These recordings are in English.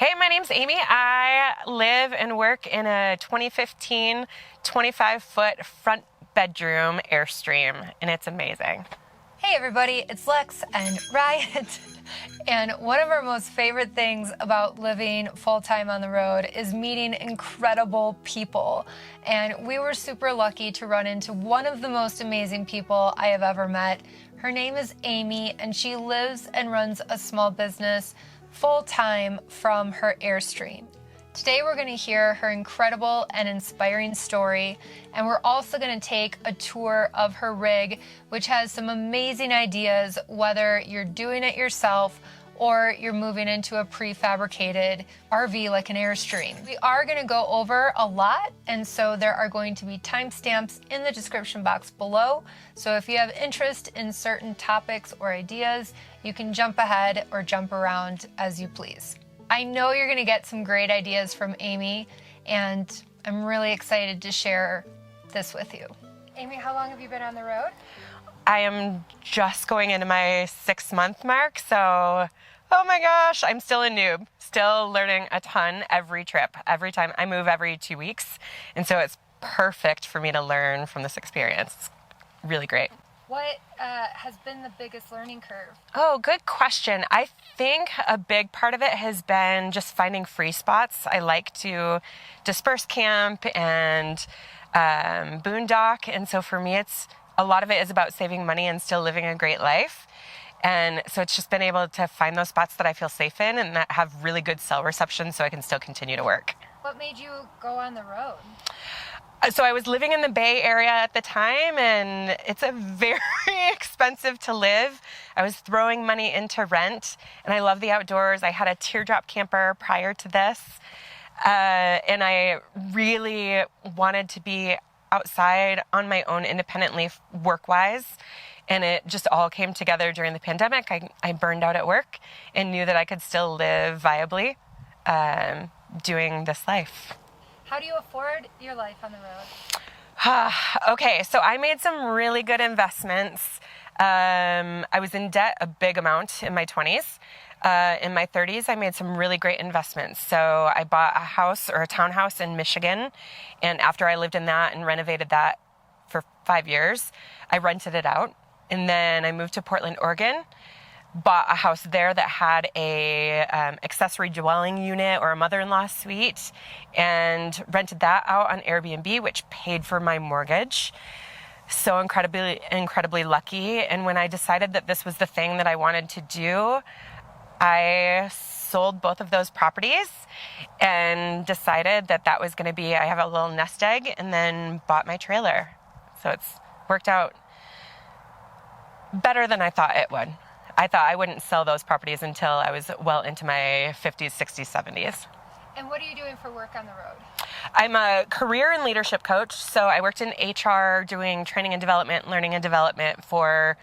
Hey, my name's Amy. I live and work in a 2015 25-foot front bedroom Airstream, and it's amazing. Hey everybody, it's Lex and Riot. And one of our most favorite things about living full-time on the road is meeting incredible people. And we were super lucky to run into one of the most amazing people I have ever met. Her name is Amy, and she lives and runs a small business full-time from her Airstream. Today we're going to hear her incredible and inspiring story, and we're also going to take a tour of her rig, which has some amazing ideas whether you're doing it yourself or you're moving into a prefabricated RV like an Airstream. We are going to go over a lot, and so there are going to be timestamps in the description box below. So if you have interest in certain topics or ideas, you can jump ahead or jump around as you please. I know you're going to get some great ideas from Amy, and I'm really excited to share this with you. Amy, how long have you been on the road? I am just going into my 6-month mark, so oh my gosh, I'm still a noob. Still learning a ton every trip. Every time I move every 2 weeks, and so it's perfect for me to learn from this experience. It's really great. What has been the biggest learning curve? Oh, good question. I think a big part of it has been just finding free spots. I like to disperse camp and boondock, and so for me, a lot of it is about saving money and still living a great life. And so it's just been able to find those spots that I feel safe in and that have really good cell reception so I can still continue to work. What made you go on the road? So I was living in the Bay Area at the time, and it's a very expensive to live. I was throwing money into rent, and I love the outdoors. I had a teardrop camper prior to this, and I really wanted to be outside on my own independently work-wise, and it just all came together during the pandemic. I burned out at work and knew that I could still live viably doing this life. How do you afford your life on the road? Okay, so I made some really good investments. I was in debt a big amount in my 20s. In my 30s, I made some really great investments. So I bought a house or a townhouse in Michigan, and after I lived in that and renovated that for 5 years, I rented it out. And then I moved to Portland, Oregon, bought a house there that had a accessory dwelling unit or a mother-in-law suite, and rented that out on Airbnb, which paid for my mortgage. So incredibly lucky. And when I decided that this was the thing that I wanted to do, I sold both of those properties and decided that that was going to be, I have a little nest egg, and then bought my trailer. So it's worked out better than I thought it would. I thought I wouldn't sell those properties until I was well into my 50s, 60s, 70s. And what are you doing for work on the road? I'm a career and leadership coach, so I worked in HR doing training and development, learning and development for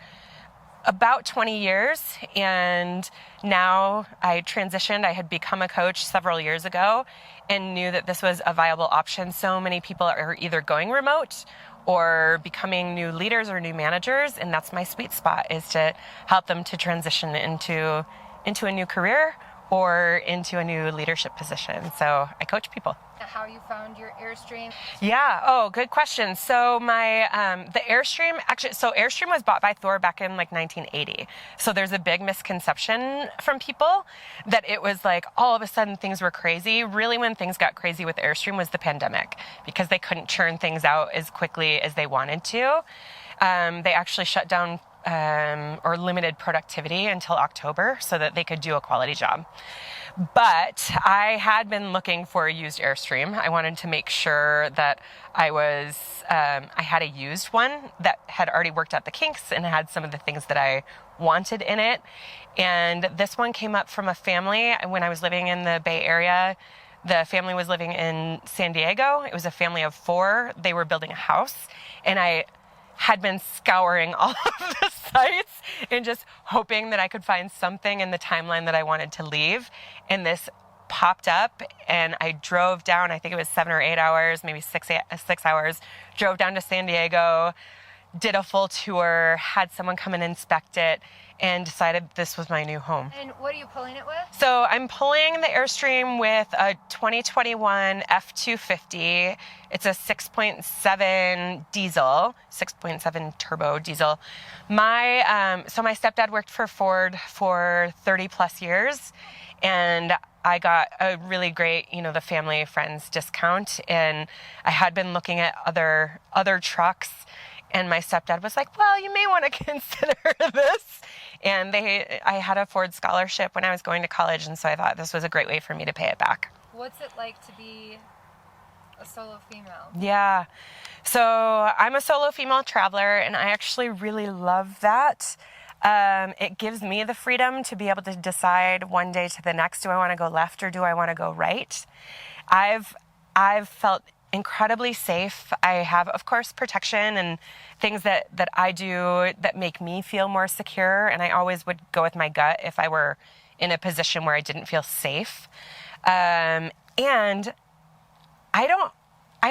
about 20 years, and now I transitioned. I had become a coach several years ago and knew that this was a viable option. So many people are either going remote or becoming new leaders or new managers, and that's my sweet spot, is to help them to transition into a new career or into a new leadership position. So I coach people. How you found your Airstream? Yeah. Oh, good question. So the Airstream, Airstream was bought by Thor back in like 1980. So there's a big misconception from people that it was like all of a sudden things were crazy. Really, when things got crazy with Airstream was the pandemic, because they couldn't churn things out as quickly as they wanted to. They actually shut down or limited productivity until October so that they could do a quality job. But I had been looking for a used Airstream. I wanted to make sure that I had a used one that had already worked out the kinks and had some of the things that I wanted in it. And this one came up from a family when I was living in the Bay Area. The family was living in San Diego. It was a family of 4. They were building a house, and I had been scouring all of the sites and just hoping that I could find something in the timeline that I wanted to leave. And this popped up, and I drove down, I think it was 7 or 8 hours, maybe 6 hours, drove down to San Diego, did a full tour, had someone come and inspect it, and decided this was my new home. And what are you pulling it with? So I'm pulling the Airstream with a 2021 F250. It's a 6.7 diesel, 6.7 turbo diesel. My stepdad worked for Ford for 30 plus years, and I got a really great, the family friends discount, and I had been looking at other trucks, and my stepdad was like, well, you may want to consider this. And I had a Ford scholarship when I was going to college, and so I thought this was a great way for me to pay it back. What's it like to be a solo female? Yeah. So I'm a solo female traveler, and I actually really love that. It gives me the freedom to be able to decide one day to the next, do I want to go left or do I want to go right? I've felt incredibly safe. I have, of course, protection and things that I do that make me feel more secure, and I always would go with my gut if I were in a position where I didn't feel safe. And I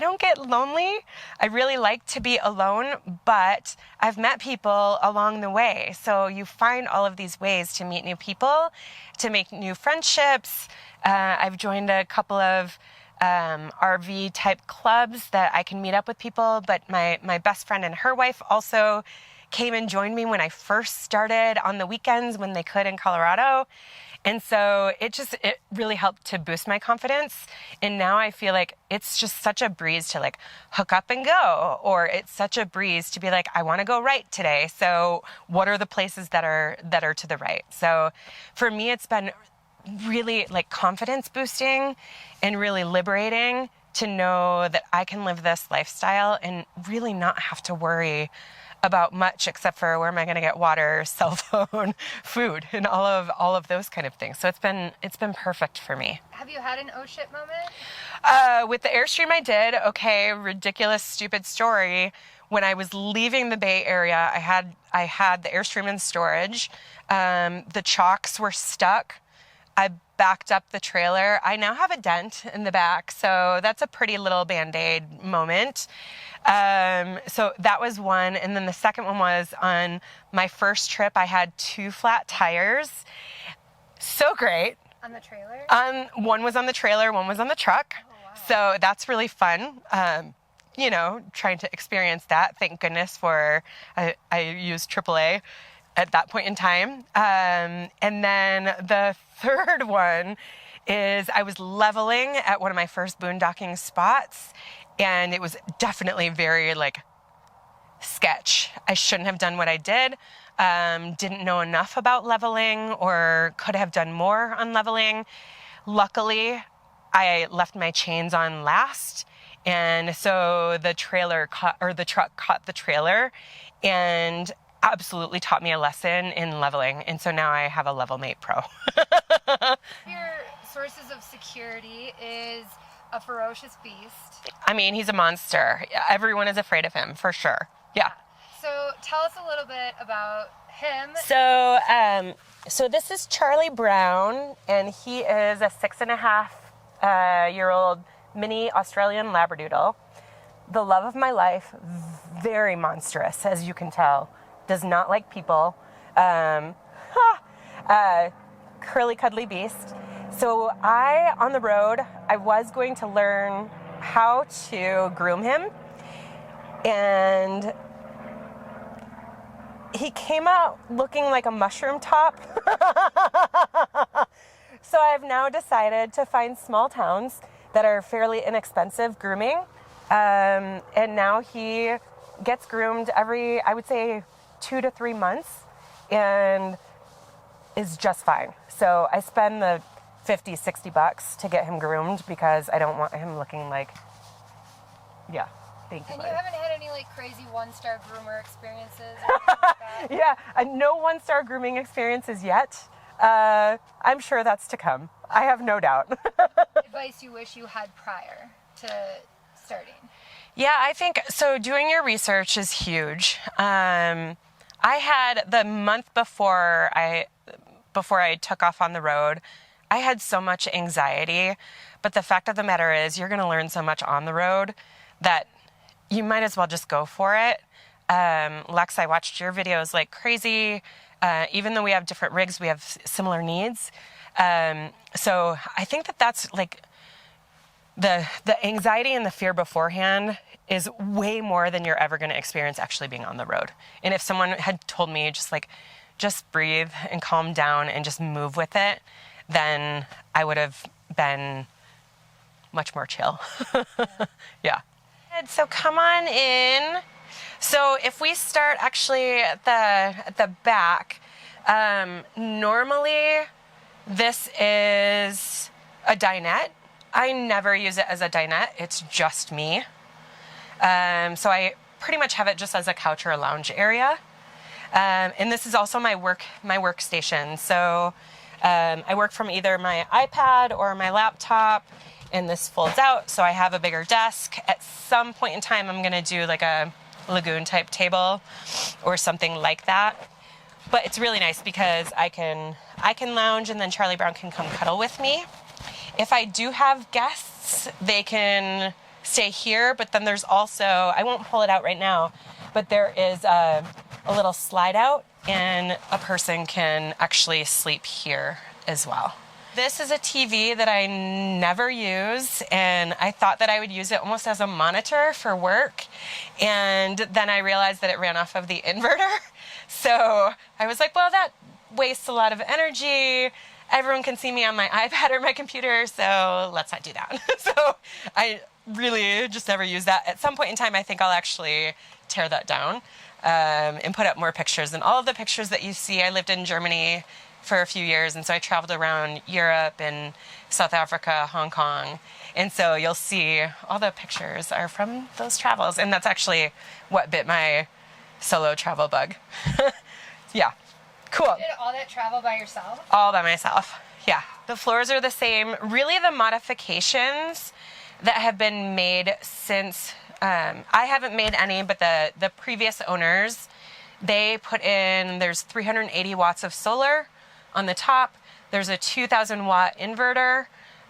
don't get lonely. I really like to be alone, but I've met people along the way. So you find all of these ways to meet new people, to make new friendships. I've joined a couple of RV type clubs that I can meet up with people, but my best friend and her wife also came and joined me when I first started on the weekends when they could in Colorado. And so it really helped to boost my confidence. And now I feel like it's just such a breeze to like hook up and go, or it's such a breeze to be like, I want to go right today. So what are the places that are to the right? So for me, it's been really like confidence boosting and really liberating to know that I can live this lifestyle and really not have to worry about much except for where am I going to get water, cell phone, food, and all of those kind of things. So it's been perfect for me. Have you had an oh shit moment? With the Airstream I did. Okay, ridiculous, stupid story. When I was leaving the Bay Area, I had the Airstream in storage. The chocks were stuck. I backed up the trailer. I now have a dent in the back, so that's a pretty little Band-Aid moment. So that was one. And then the second one was on my first trip, I had 2 flat tires. So great. On the trailer? One was on the trailer, one was on the truck. Oh, wow. So that's really fun. Trying to experience that. Thank goodness for, I used AAA at that point in time. And then the third one is I was leveling at one of my first boondocking spots, and it was definitely very like sketch. I shouldn't have done what I did. Didn't know enough about leveling or could have done more on leveling. Luckily, I left my chains on last, and so the truck caught the trailer and absolutely taught me a lesson in leveling. And so now I have a Levelmate Pro. Your sources of security is a ferocious beast. I mean, he's a monster. Everyone is afraid of him, for sure. Yeah. So tell us a little bit about him. So this is Charlie Brown, and he is a 6.5-year-old mini Australian Labradoodle. The love of my life, very monstrous, as you can tell. Does not like people. Curly, cuddly beast. So on the road, I was going to learn how to groom him. And he came out looking like a mushroom top. So I've now decided to find small towns that are fairly inexpensive grooming. And now he gets groomed every, I would say, 2 to 3 months and is just fine. So I spend the $50-$60 to get him groomed because I don't want him looking like, yeah, thank you. And buddy. you haven't had any like crazy 1-star groomer experiences or anything like that? Yeah, no 1-star grooming experiences yet. I'm sure that's to come. I have no doubt. Advice you wish you had prior to starting? Yeah, I think so. Doing your research is huge. I had the month before I took off on the road, I had so much anxiety, but the fact of the matter is you're going to learn so much on the road that you might as well just go for it. Lex, I watched your videos like crazy. Even though we have different rigs, we have similar needs. So I think that that's like the anxiety and the fear beforehand is way more than you're ever going to experience actually being on the road. And if someone had told me just breathe and calm down and just move with it, then I would have been much more chill. Yeah. So come on in. So if we start actually at the back, normally this is a dinette. I never use it as a dinette. It's just me. So I pretty much have it just as a couch or a lounge area. And this is also my workstation. So I work from either my iPad or my laptop, and this folds out. So I have a bigger desk. At some point in time, I'm going to do like a lagoon type table or something like that. But it's really nice because I can lounge, and then Charlie Brown can come cuddle with me. If I do have guests, they can stay here, but then there's also, I won't pull it out right now, but there is a little slide out, and a person can actually sleep here as well. This is a TV that I never use, and I thought that I would use it almost as a monitor for work, and then I realized that it ran off of the inverter. So I was like, well, that wastes a lot of energy. Everyone can see me on my iPad or my computer, so let's not do that. So I really just never use that. At some point in time, I think I'll actually tear that down and put up more pictures. And all of the pictures that you see, I lived in Germany for a few years, and so I traveled around Europe and South Africa, Hong Kong. And so you'll see all the pictures are from those travels. And that's actually what bit my solo travel bug. Yeah. Cool. You did all that travel by yourself? All by myself. Yeah. The floors are the same. Really, the modifications that have been made since, I haven't made any, but the previous owners, they put in, there's 380 watts of solar on the top. There's a 2,000 watt inverter,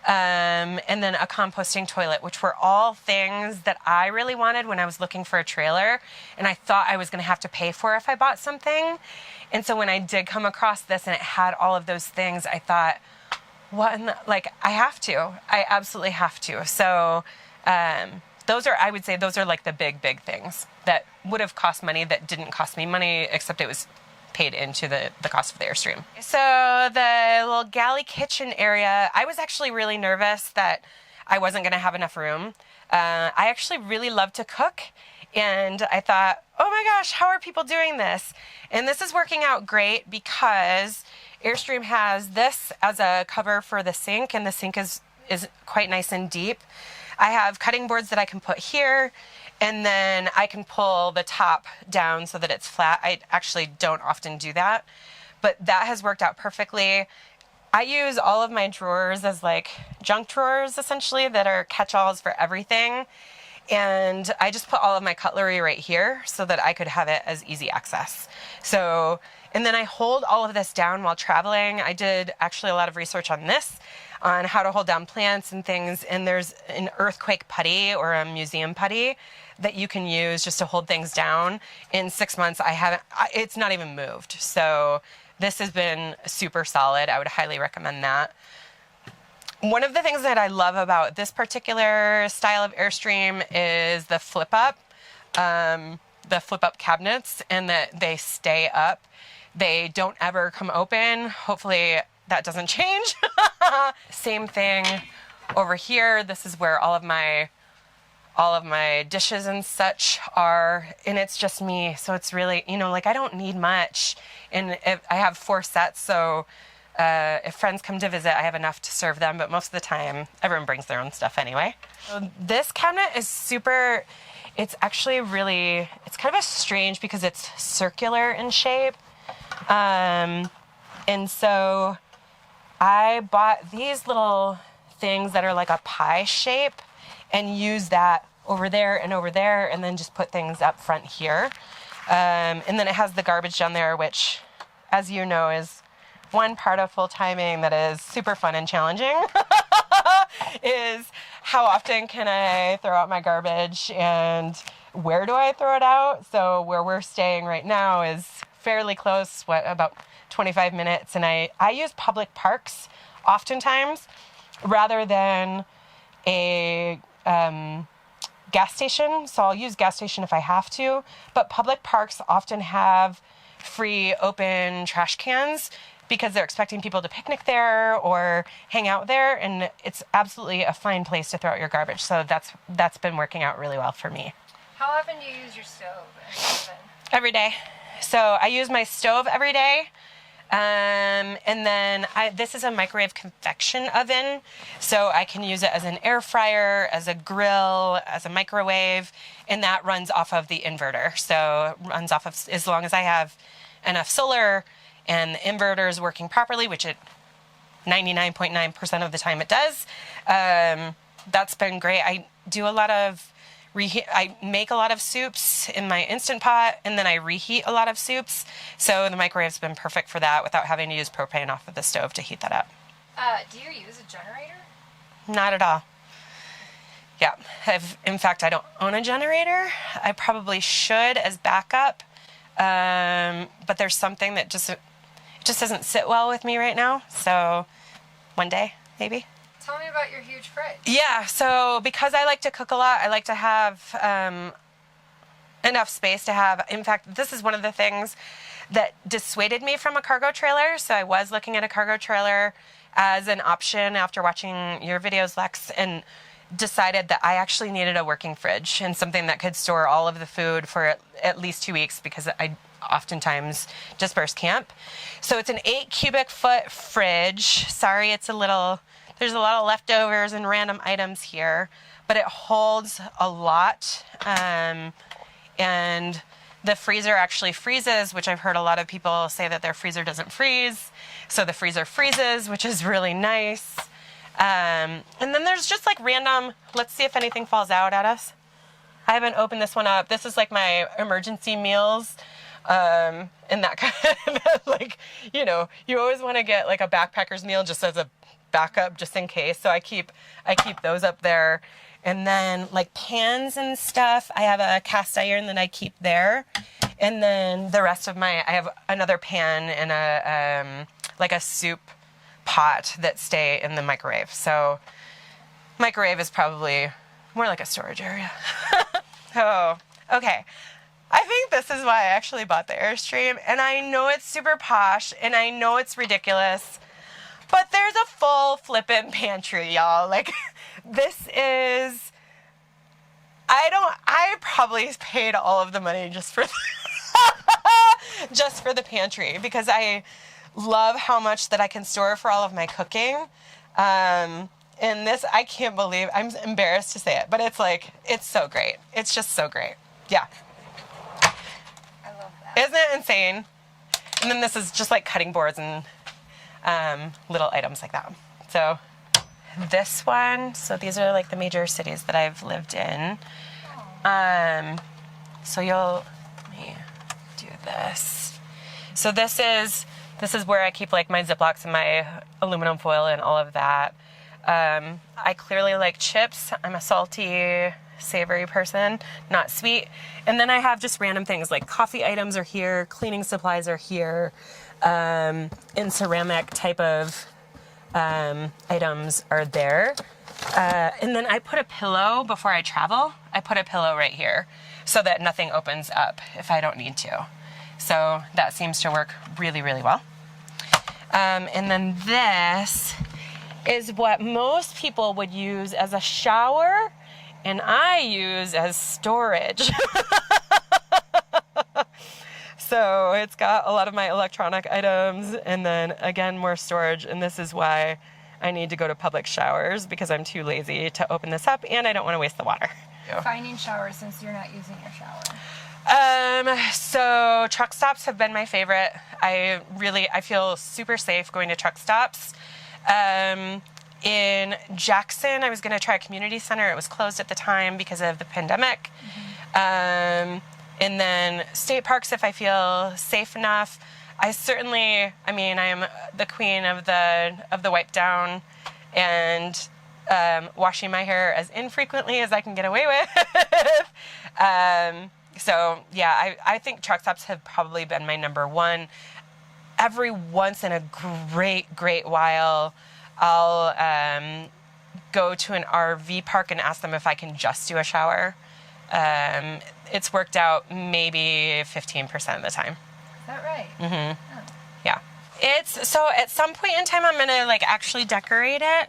and then a composting toilet, which were all things that I really wanted when I was looking for a trailer, and I thought I was going to have to pay for if I bought something. And so when I did come across this and it had all of those things, I thought, what in the, like, I have to. I absolutely have to. So those are, I would say, those are like the big things that would have cost money that didn't cost me money, except it was paid into the cost of the Airstream. So the little galley kitchen area, I was actually really nervous that I wasn't going to have enough room. I actually really love to cook. And I thought, oh my gosh, how are people doing this? And this is working out great because Airstream has this as a cover for the sink, and the sink is quite nice and deep. I have cutting boards that I can put here, and then I can pull the top down so that it's flat. I actually don't often do that, but that has worked out perfectly. I use all of my drawers as like junk drawers, essentially, that are catch-alls for everything. And I just put all of my cutlery right here so that I could have it as easy access. So, and then I hold all of this down while traveling. I did actually a lot of research on this, on how to hold down plants and things. And there's an earthquake putty or a museum putty that you can use just to hold things down. In 6 months, it's not even moved. So this has been super solid. I would highly recommend that. One of the things that I love about this particular style of Airstream is the flip up cabinets, and that they stay up. They don't ever come open. Hopefully that doesn't change. Same thing over here. This is where all of my dishes and such are, and it's just me. So it's really, like I don't need much. And I have 4 sets, so if friends come to visit, I have enough to serve them, but most of the time, everyone brings their own stuff anyway. So this cabinet is super, it's actually really, it's kind of a strange because it's circular in shape. And so I bought these little things that are like a pie shape and use that over there, and then just put things up front here. And then it has the garbage down there, which, as you know, is one part of full timing that is super fun and challenging. Is how often can I throw out my garbage? And where do I throw it out? So where we're staying right now is fairly close, about 25 minutes. And I use public parks oftentimes rather than a gas station. So I'll use gas station if I have to, but public parks often have free open trash cans because they're expecting people to picnic there or hang out there, and it's absolutely a fine place to throw out your garbage. So that's been working out really well for me. How often do you use your stove and oven? Every day. So I use my stove every day. And then this is a microwave convection oven, so I can use it as an air fryer, as a grill, as a microwave, and that runs off of the inverter. So it runs off of, as long as I have enough solar and the inverter is working properly, which it 99.9% of the time it does. That's been great. I do a lot of I make a lot of soups in my Instant Pot, and then I reheat a lot of soups. So the microwave's been perfect for that without having to use propane off of the stove to heat that up. Do you use a generator? Not at all. Yeah. In fact, I don't own a generator. I probably should as backup. But there's something that just doesn't sit well with me right now. So one day, maybe. Tell me about your huge fridge. Yeah, so because I like to cook a lot, I like to have enough space to have. In fact, this is one of the things that dissuaded me from a cargo trailer. So I was looking at a cargo trailer as an option after watching your videos, Lex, and decided that I actually needed a working fridge and something that could store all of the food for at least 2 weeks because I oftentimes disperse camp. So it's an 8 cubic foot fridge. Sorry, there's a lot of leftovers and random items here, but it holds a lot. And the freezer actually freezes, which I've heard a lot of people say that their freezer doesn't freeze. So the freezer freezes, which is really nice. And then there's just like random, let's see if anything falls out at us. I haven't opened this one up. This is like my emergency meals. And that kind of like, you always want to get like a backpacker's meal just as a backup just in case. So I keep those up there. And then like pans and stuff, I have a cast iron that I keep there. And then the rest of I have another pan and like a soup pot that stay in the microwave. So microwave is probably more like a storage area. Oh, okay. I think this is why I actually bought the Airstream. And I know it's super posh and I know it's ridiculous, but there's a full flippin' pantry, y'all. Like, this is, I probably paid all of the money just for the pantry because I love how much that I can store for all of my cooking. And this, I can't believe, I'm embarrassed to say it, but it's so great. It's just so great. Yeah. I love that. Isn't it insane? And then this is just like cutting boards and little items like that. So this one, so these are like the major cities that I've lived in. So let me do this. So this is where I keep like my Ziplocs and my aluminum foil and all of that. I clearly like chips. I'm a salty, savory person, not sweet. And then I have just random things like coffee items are here, cleaning supplies are here. And ceramic type of items are there. And then I put a pillow before I travel. I put a pillow right here so that nothing opens up if I don't need to. So that seems to work really, really well. And then this is what most people would use as a shower, and I use as storage. So it's got a lot of my electronic items and then again more storage, and this is why I need to go to public showers because I'm too lazy to open this up and I don't want to waste the water. Finding showers since you're not using your shower. So truck stops have been my favorite. I feel super safe going to truck stops. In Jackson, I was going to try a community center. It was closed at the time because of the pandemic. Mm-hmm. And then state parks, if I feel safe enough. I am the queen of the wipe down, and washing my hair as infrequently as I can get away with. So yeah, I think truck stops have probably been my number one. Every once in a great while, I'll go to an RV park and ask them if I can just do a shower. It's worked out maybe 15% of the time. Is that right? Mm-hmm. Oh. Yeah. So at some point in time, I'm going to like actually decorate it.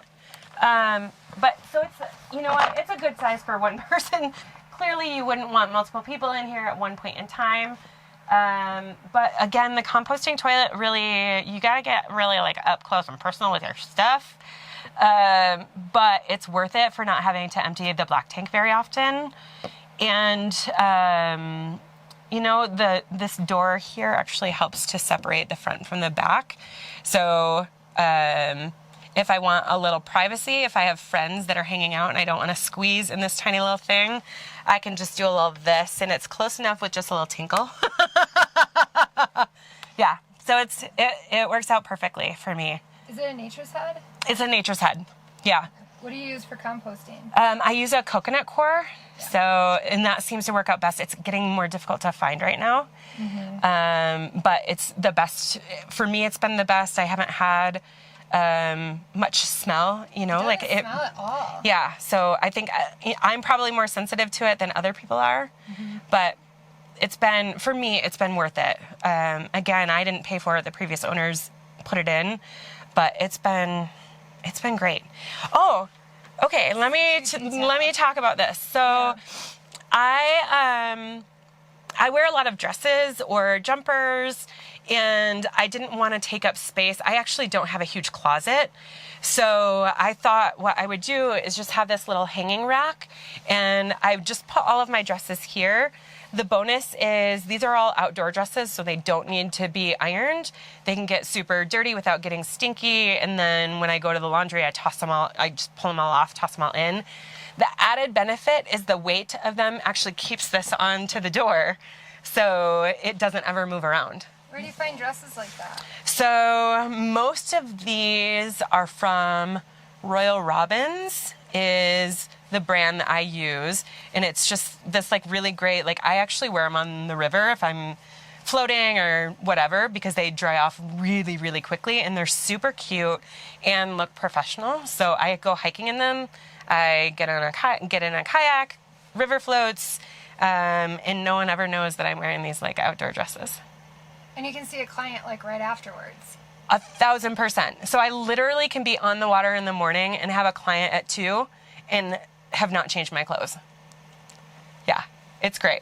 But so it's, you know what, it's a good size for one person. Clearly you wouldn't want multiple people in here at one point in time. But again, the composting toilet really, you got to get really like up close and personal with your stuff. But it's worth it for not having to empty the black tank very often. And, you know, this door here actually helps to separate the front from the back. So, if I want a little privacy, if I have friends that are hanging out and I don't want to squeeze in this tiny little thing, I can just do a little of this, and it's close enough with just a little tinkle. Yeah, so it works out perfectly for me. Is it a nature's head? It's a nature's head, yeah. What do you use for composting? I use a coconut core, and that seems to work out best. It's getting more difficult to find right now, but it's the best. For me, it's been the best. I haven't had much smell, you know, It doesn't smell at all. Yeah, so I think I'm probably more sensitive to it than other people are, but for me, it's been worth it. Again, I didn't pay for it. The previous owners put it in, but it's been great. Oh, okay. Let me talk about this. So, I wear a lot of dresses or jumpers, and I didn't want to take up space. I actually don't have a huge closet. So I thought what I would do is just have this little hanging rack, and I just put all of my dresses here. The bonus is these are all outdoor dresses, so they don't need to be ironed. They can get super dirty without getting stinky, and then when I go to the laundry, I just pull them all off, toss them all in. The added benefit is the weight of them actually keeps this onto the door, so it doesn't ever move around. Where do you find dresses like that? So most of these are from Royal Robins is the brand that I use, and it's just this like really great, like I actually wear them on the river if I'm floating or whatever, because they dry off really, really quickly, and they're super cute and look professional. So I go hiking in them. I get in a kayak, river floats, and no one ever knows that I'm wearing these like outdoor dresses. And you can see a client like right afterwards. 1,000%. So I literally can be on the water in the morning and have a client at 2 and have not changed my clothes. Yeah, it's great.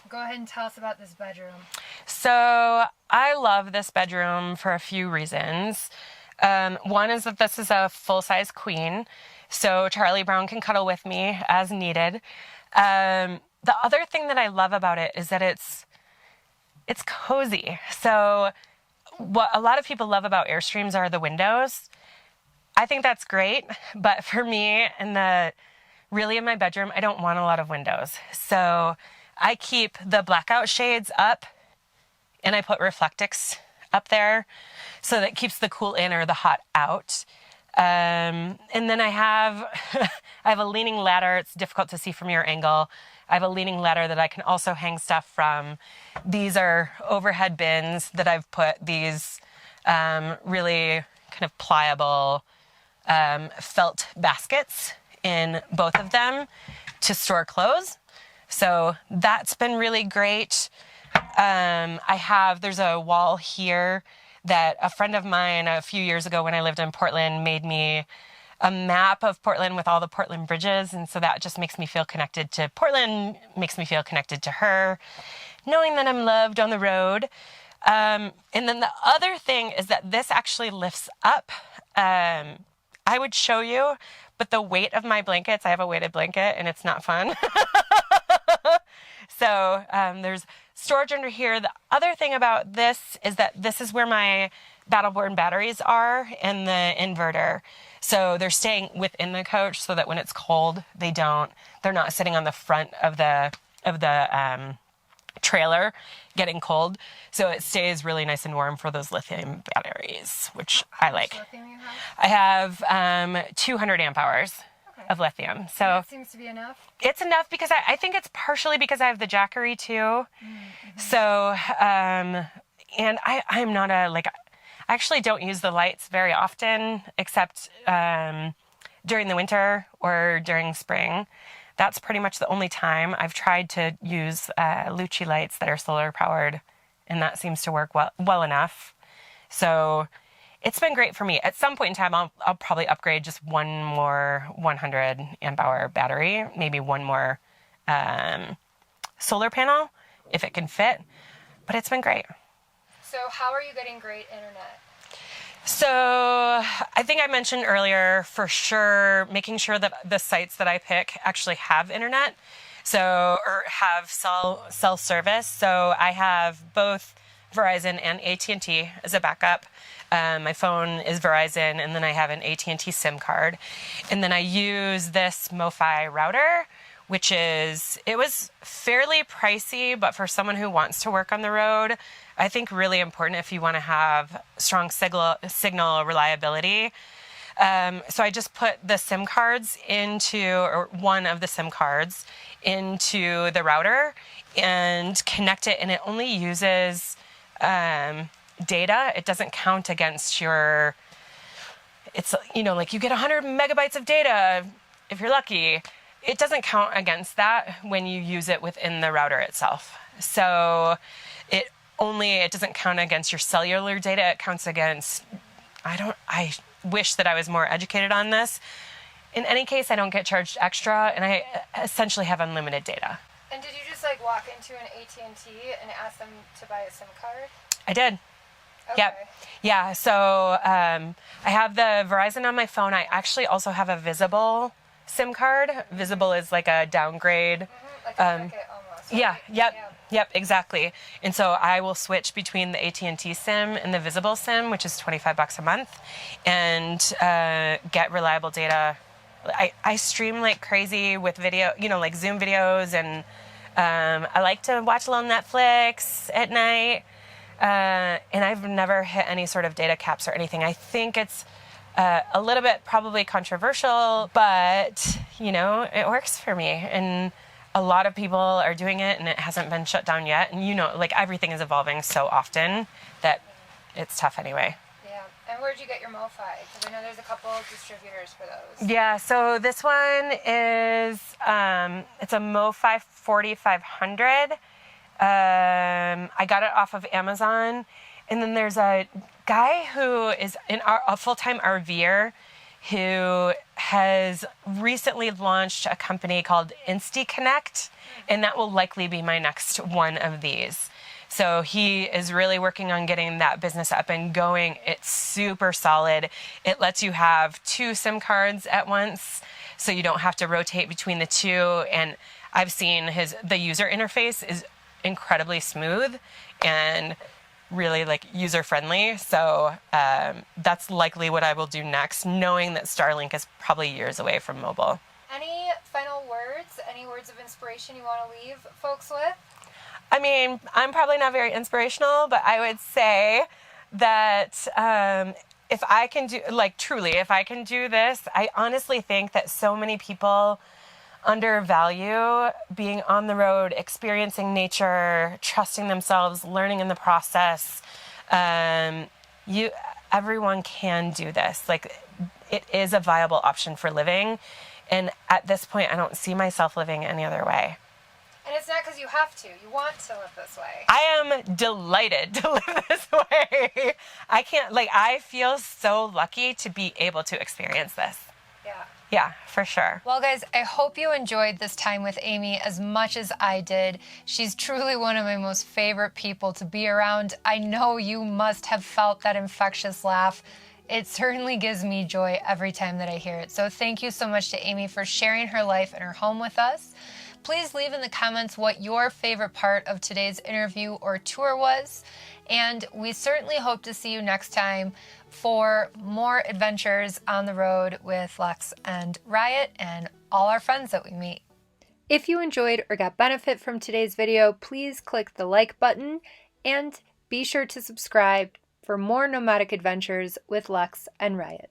Go ahead and tell us about this bedroom. So I love this bedroom for a few reasons. One is that this is a full-size queen, so Charlie Brown can cuddle with me as needed. The other thing that I love about it is that it's cozy. So what a lot of people love about Airstreams are the windows. I think that's great, but for me, in my bedroom, I don't want a lot of windows. So I keep the blackout shades up, and I put Reflectix up there, so that keeps the cool in or the hot out. And then I have a leaning ladder. It's difficult to see from your angle. I have a leaning ladder that I can also hang stuff from. These are overhead bins that I've put these really kind of pliable felt baskets in both of them to store clothes. So that's been really great. There's a wall here that a friend of mine a few years ago when I lived in Portland made me a map of Portland with all the Portland bridges. And so that just makes me feel connected to Portland, makes me feel connected to her, knowing that I'm loved on the road. And then the other thing is that this actually lifts up. I would show you, but the weight of my blankets, I have a weighted blanket and it's not fun. So there's storage under here. The other thing about this is that this is where my Battleborn batteries are and the inverter. So they're staying within the coach so that when it's cold, they're not sitting on the front of the trailer getting cold. So it stays really nice and warm for those lithium batteries, which I like. How much lithium you have? I have 200 amp hours of lithium. So that seems to be enough. it's enough because I think it's partially because I have the Jackery too. So, and I'm not a, like, I actually don't use the lights very often, except during the winter or during spring. That's pretty much the only time I've tried to use Lucci lights that are solar powered, and that seems to work well enough. So it's been great for me. At some point in time, I'll probably upgrade just one more 100 amp hour battery, maybe one more solar panel if it can fit. But it's been great. So how are you getting great internet? So I think I mentioned earlier, for sure, making sure that the sites that I pick actually have internet, or have cell service. So I have both Verizon and AT&T as a backup. My phone is Verizon, and then I have an AT&T SIM card. And then I use this MoFi router, it was fairly pricey, but for someone who wants to work on the road, I think really important if you want to have strong signal reliability. So I just put the SIM cards or one of the SIM cards into the router and connect it, and it only uses data. It doesn't count against it's, like you get 100 megabytes of data if you're lucky. It doesn't count against that when you use it within the router itself. So it doesn't count against your cellular data. It counts against, I wish that I was more educated on this. In any case, I don't get charged extra, and I essentially have unlimited data. And did you just walk into an AT&T and ask them to buy a SIM card? I did. Okay. Yep. Yeah. So I have the Verizon on my phone. I actually also have a Visible SIM card. Visible is like a downgrade. Like a Cricket almost. Right? Yeah. Yep. Exactly. And so I will switch between the AT&T SIM and the Visible SIM, which is $25 a month, and get reliable data. I stream like crazy with video, like Zoom videos, and I like to watch a little Netflix at night. And I've never hit any sort of data caps or anything. I think it's a little bit probably controversial, but, it works for me. And a lot of people are doing it, and it hasn't been shut down yet. And, everything is evolving so often that it's tough anyway. Yeah. And where'd you get your MoFi? Because I know there's a couple of distributors for those. Yeah, so this one is, it's a MoFi 4500. I got it off of Amazon. And then there's a guy who is a full-time RVer who has recently launched a company called InstiConnect, and that will likely be my next one of these. So he is really working on getting that business up and going. It's super solid. It lets you have 2 SIM cards at once, so you don't have to rotate between the 2. And I've seen the user interface is incredibly smooth and really user friendly. So that's likely what I will do next, knowing that Starlink is probably years away from mobile. Any final words, any words of inspiration you want to leave folks with? I mean, I'm probably not very inspirational, but I would say that if I can do, truly, if I can do this, I honestly think that so many people undervalue being on the road, experiencing nature, trusting themselves, learning in the process. Everyone can do this. It is a viable option for living. And at this point, I don't see myself living any other way. And it's not because you have to. You want to live this way. I am delighted to live this way. I feel so lucky to be able to experience this. Yeah. Yeah, for sure. Well, guys, I hope you enjoyed this time with Amy as much as I did. She's truly one of my most favorite people to be around. I know you must have felt that infectious laugh. It certainly gives me joy every time that I hear it. So thank you so much to Amy for sharing her life and her home with us. Please leave in the comments what your favorite part of today's interview or tour was. And we certainly hope to see you next time for more adventures on the road with Lex and Riot and all our friends that we meet. If you enjoyed or got benefit from today's video, please click the like button and be sure to subscribe for more nomadic adventures with Lex and Riot.